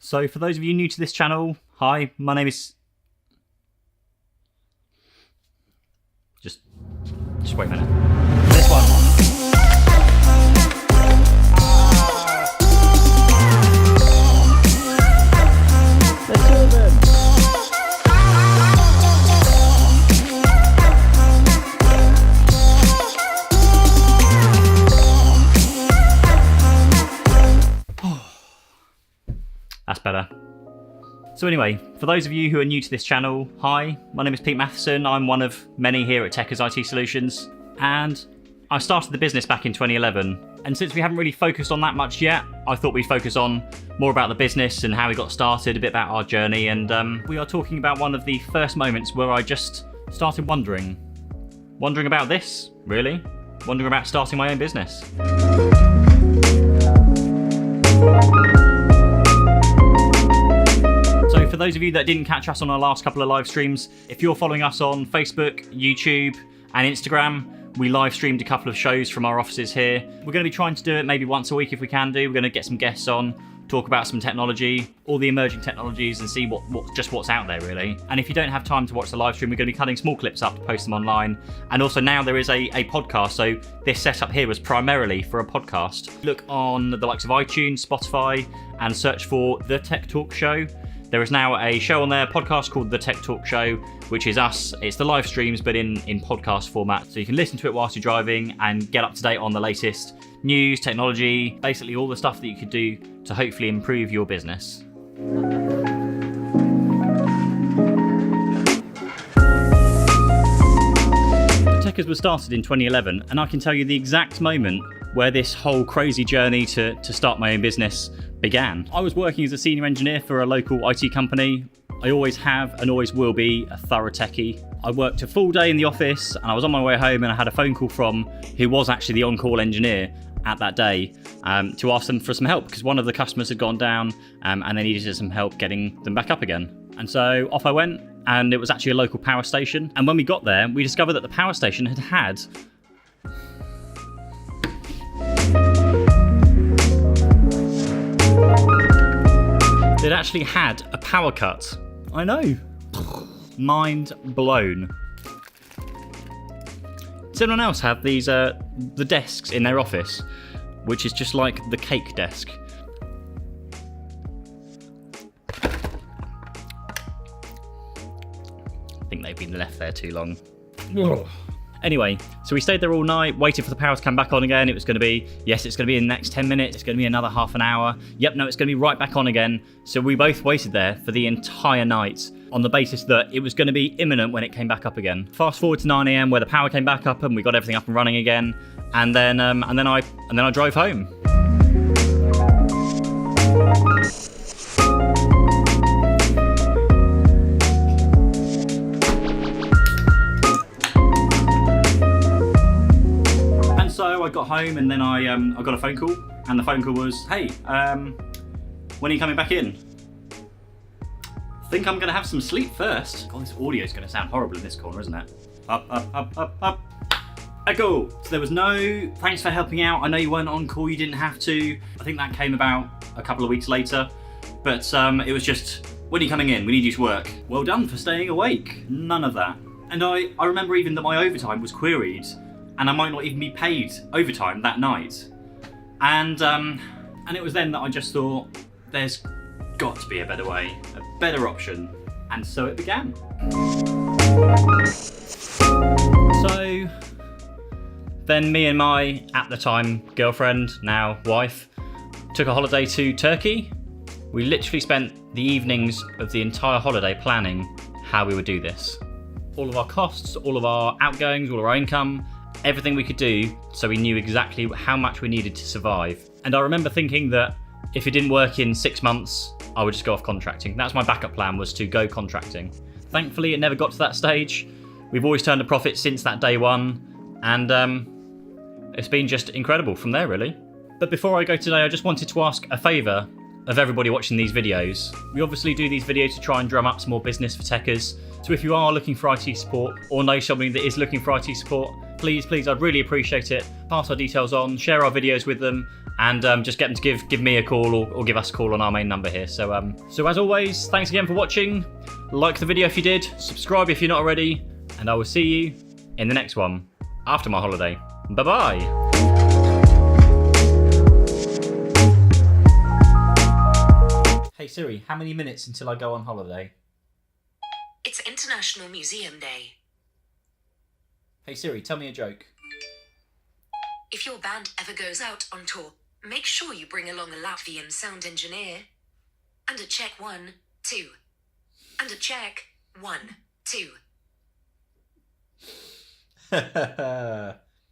So for those of you new to this channel, hi, my name is... Just wait a minute. This one. Let's do them. That's better. So anyway, for those of you who are new to this channel, hi, my name is Pete Matheson. I'm one of many here at Techers IT Solutions, and I started the business back in 2011. And since we haven't really focused on that much yet, I thought we'd focus on more about the business and how we got started, a bit about our journey, and we are talking about one of the first moments where I just started wondering about this, really, wondering about starting my own business. For those of you that didn't catch us on our last couple of live streams, if you're following us on Facebook, YouTube and Instagram, we live streamed a couple of shows from our offices here. We're going to be trying to do it maybe once a week if we can do. We're going to get some guests on, talk about some technology, all the emerging technologies, and see what's out there really. And if you don't have time to watch the live stream, we're going to be cutting small clips up to post them online. And also now there is a podcast, so this setup here was primarily for a podcast. Look on the likes of iTunes, Spotify, and search for The Tech Talk Show. There is now a show on their podcast called The Tech Talk Show, which is us. It's the live streams, but in podcast format. So you can listen to it whilst you're driving and get up to date on the latest news, technology, basically all the stuff that you could do to hopefully improve your business. Techers was started in 2011, and I can tell you the exact moment where this whole crazy journey to start my own business began. I was working as a senior engineer for a local IT company. I always have and always will be a thorough techie. I worked a full day in the office and I was on my way home and I had a phone call from who was actually the on-call engineer at that day to ask them for some help because one of the customers had gone down and they needed some help getting them back up again. And so off I went, and it was actually a local power station. And when we got there, we discovered that the power station had It actually had a power cut. I know. Mind blown. Does anyone else have these the desks in their office, which is just like the cake desk? I think they've been left there too long. Anyway, so we stayed there all night, waited for the power to come back on again. It was going to be, yes, it's going to be in the next 10 minutes. It's going to be another half an hour. Yep, no, it's going to be right back on again. So we both waited there for the entire night on the basis that it was going to be imminent when it came back up again. Fast forward to 9 AM where the power came back up and we got everything up and running again. And then I drove home. So I got home and then I got a phone call, and the phone call was, hey, when are you coming back in? I think I'm going to have some sleep first. God, this audio is going to sound horrible in this corner, isn't it? Up. Echo. So there was no, thanks for helping out. I know you weren't on call, you didn't have to. I think that came about a couple of weeks later. But it was just, when are you coming in? We need you to work. Well done for staying awake. None of that. And I remember even that my overtime was queried, and I might not even be paid overtime that night. And it was then that I just thought, there's got to be a better way, a better option. And so it began. So then me and my, at the time, girlfriend, now wife, took a holiday to Turkey. We literally spent the evenings of the entire holiday planning how we would do this. All of our costs, all of our outgoings, all of our income, everything we could do so we knew exactly how much we needed to survive. And I remember thinking that if it didn't work in 6 months, I would just go off contracting. That's my backup plan, was to go contracting. Thankfully, it never got to that stage. We've always turned a profit since that day one, and it's been just incredible from there, really. But before I go today, I just wanted to ask a favour of everybody watching these videos. We obviously do these videos to try and drum up some more business for techers. So if you are looking for IT support or know somebody that is looking for IT support, please, I'd really appreciate it. Pass our details on, share our videos with them, and just get them to give me a call or give us a call on our main number here. So so as always, thanks again for watching. Like the video if you did, subscribe if you're not already, and I will see you in the next one after my holiday. Bye bye. Hey Siri, how many minutes until I go on holiday? It's International Museum Day. Hey Siri, tell me a joke. If your band ever goes out on tour, make sure you bring along a Latvian sound engineer. And a check 1, 2. And a check 1, 2.